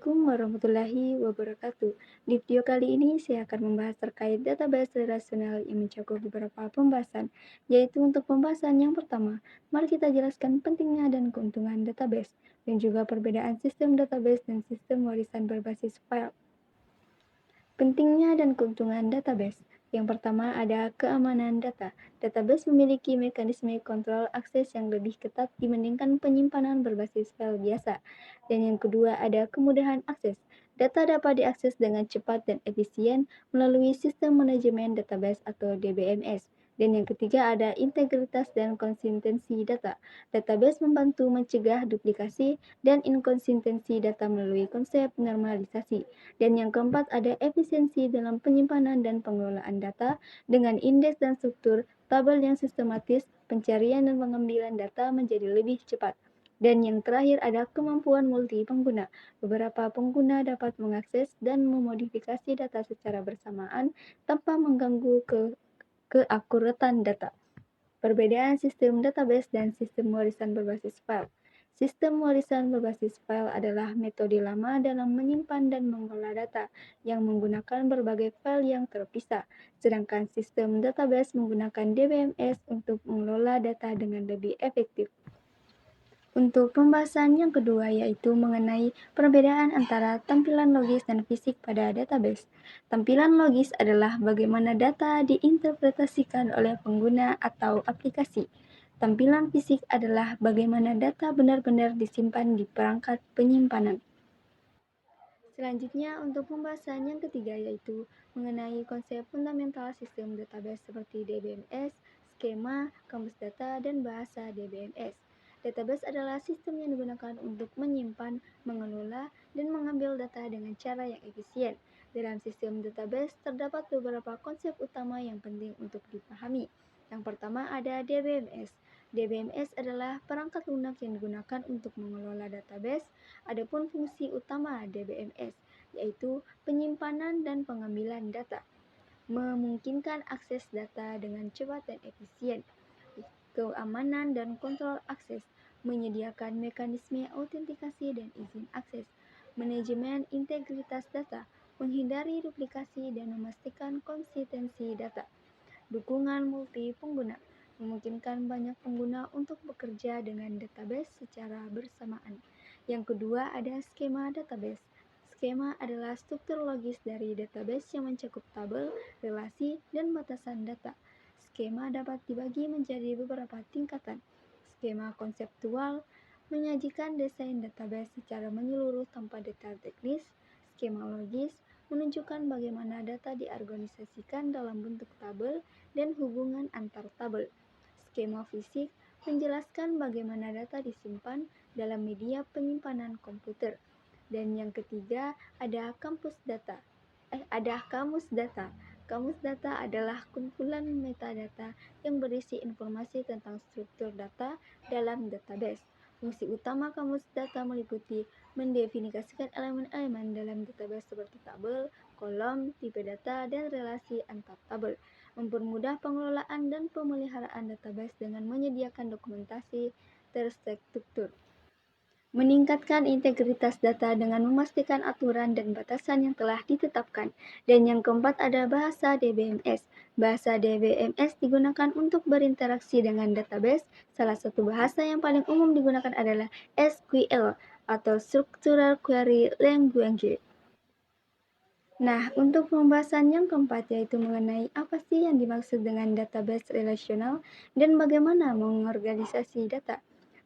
Assalamualaikum warahmatullahi wabarakatuh. Di video kali ini saya akan membahas terkait database relasional yang mencakup beberapa pembahasan, yaitu untuk pembahasan yang pertama, mari kita jelaskan pentingnya dan keuntungan database, dan juga perbedaan sistem database dan sistem warisan berbasis file. Pentingnya dan keuntungan database. Yang pertama ada keamanan data. Database memiliki mekanisme kontrol akses yang lebih ketat dibandingkan penyimpanan berbasis file biasa. Dan yang kedua ada kemudahan akses. Data dapat diakses dengan cepat dan efisien melalui sistem manajemen database atau DBMS. Dan yang ketiga ada integritas dan konsistensi data. Database membantu mencegah duplikasi dan inkonsistensi data melalui konsep normalisasi. Dan yang keempat ada efisiensi dalam penyimpanan dan pengelolaan data dengan indeks dan struktur tabel yang sistematis, pencarian dan pengambilan data menjadi lebih cepat. Dan yang terakhir ada kemampuan multi pengguna. Beberapa pengguna dapat mengakses dan memodifikasi data secara bersamaan tanpa mengganggu keakuratan data. Perbedaan sistem database dan sistem warisan berbasis file. Sistem warisan berbasis file adalah metode lama dalam menyimpan dan mengelola data yang menggunakan berbagai file yang terpisah, sedangkan sistem database menggunakan DBMS untuk mengelola data dengan lebih efektif. Untuk pembahasan yang kedua yaitu mengenai perbedaan antara tampilan logis dan fisik pada database. Tampilan logis adalah bagaimana data diinterpretasikan oleh pengguna atau aplikasi. Tampilan fisik adalah bagaimana data benar-benar disimpan di perangkat penyimpanan. Selanjutnya untuk pembahasan yang ketiga yaitu mengenai konsep fundamental sistem database seperti DBMS, skema, kamus data, dan bahasa DBMS. Database adalah sistem yang digunakan untuk menyimpan, mengelola, dan mengambil data dengan cara yang efisien. Dalam sistem database terdapat beberapa konsep utama yang penting untuk dipahami. Yang pertama ada DBMS. DBMS adalah perangkat lunak yang digunakan untuk mengelola database. Adapun fungsi utama DBMS yaitu penyimpanan dan pengambilan data, memungkinkan akses data dengan cepat dan efisien, keamanan dan kontrol akses, menyediakan mekanisme autentikasi dan izin akses, manajemen integritas data, menghindari duplikasi dan memastikan konsistensi data, dukungan multi pengguna, memungkinkan banyak pengguna untuk bekerja dengan database secara bersamaan. Yang kedua ada skema database. Skema adalah struktur logis dari database yang mencakup tabel, relasi, dan batasan data. Skema dapat dibagi menjadi beberapa tingkatan. Skema konseptual menyajikan desain database secara menyeluruh tanpa detail teknis. Skema logis menunjukkan bagaimana data diorganisasikan dalam bentuk tabel dan hubungan antar tabel. Skema fisik menjelaskan bagaimana data disimpan dalam media penyimpanan komputer. Dan yang ketiga ada kamus data. Kamus data adalah kumpulan metadata yang berisi informasi tentang struktur data dalam database. Fungsi utama kamus data meliputi mendefinisikan elemen-elemen dalam database seperti tabel, kolom, tipe data, dan relasi antar tabel, mempermudah pengelolaan dan pemeliharaan database dengan menyediakan dokumentasi terstruktur, meningkatkan integritas data dengan memastikan aturan dan batasan yang telah ditetapkan. Dan yang keempat ada bahasa DBMS. Bahasa DBMS digunakan untuk berinteraksi dengan database. Salah satu bahasa yang paling umum digunakan adalah SQL atau Structural Query Language. Nah, untuk pembahasan yang keempat yaitu mengenai apa sih yang dimaksud dengan database relasional dan bagaimana mengorganisasi data.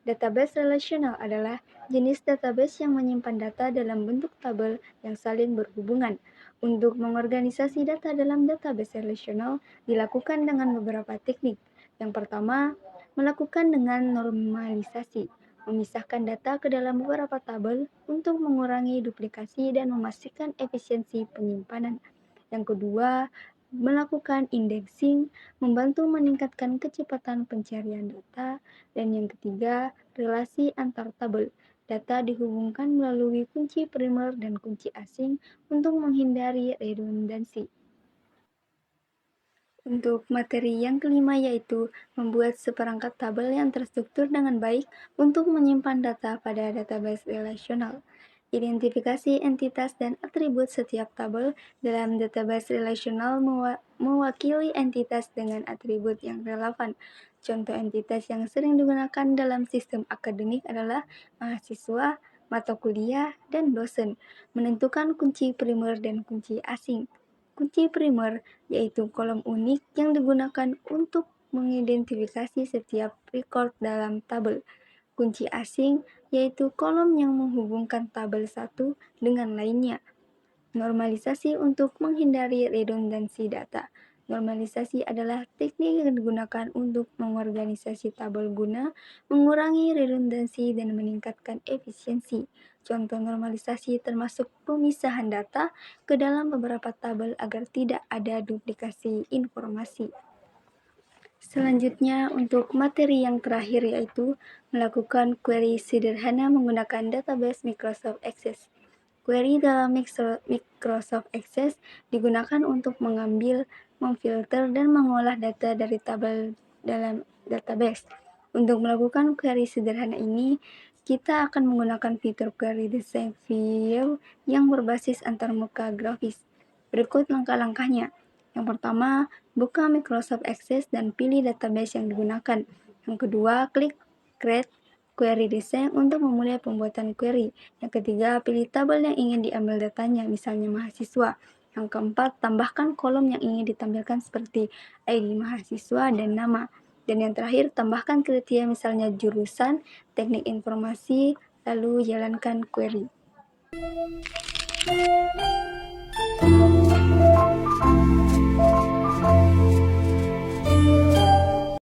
Database relasional adalah jenis database yang menyimpan data dalam bentuk tabel yang saling berhubungan. Untuk mengorganisasi data dalam database relasional dilakukan dengan beberapa teknik. Yang pertama, melakukan dengan normalisasi, memisahkan data ke dalam beberapa tabel untuk mengurangi duplikasi dan memastikan efisiensi penyimpanan. Yang kedua, melakukan indexing, membantu meningkatkan kecepatan pencarian data. Dan yang ketiga, relasi antar tabel. Data dihubungkan melalui kunci primer dan kunci asing untuk menghindari redundansi. Untuk materi yang kelima yaitu membuat seperangkat tabel yang terstruktur dengan baik untuk menyimpan data pada database relasional. Identifikasi entitas dan atribut setiap tabel dalam database relasional mewakili entitas dengan atribut yang relevan. Contoh entitas yang sering digunakan dalam sistem akademik adalah mahasiswa, mata kuliah, dan dosen. Menentukan kunci primer dan kunci asing. Kunci primer yaitu kolom unik yang digunakan untuk mengidentifikasi setiap record dalam tabel. Kunci asing yaitu kolom yang menghubungkan tabel satu dengan lainnya. Normalisasi untuk menghindari redundansi data. Normalisasi adalah teknik yang digunakan untuk mengorganisasi tabel guna mengurangi redundansi dan meningkatkan efisiensi. Contoh normalisasi termasuk pemisahan data ke dalam beberapa tabel agar tidak ada duplikasi informasi. Selanjutnya, untuk materi yang terakhir yaitu melakukan query sederhana menggunakan database Microsoft Access. Query dalam Microsoft Access digunakan untuk mengambil, memfilter, dan mengolah data dari tabel dalam database. Untuk melakukan query sederhana ini, kita akan menggunakan fitur Query Design View yang berbasis antarmuka grafis. Berikut langkah-langkahnya. Yang pertama, buka Microsoft Access dan pilih database yang digunakan. Yang kedua, klik Create Query Design untuk memulai pembuatan query. Yang ketiga, pilih tabel yang ingin diambil datanya, misalnya mahasiswa. Yang keempat, tambahkan kolom yang ingin ditampilkan seperti ID mahasiswa dan nama. Dan yang terakhir, tambahkan kriteria misalnya jurusan, teknik informasi, lalu jalankan query.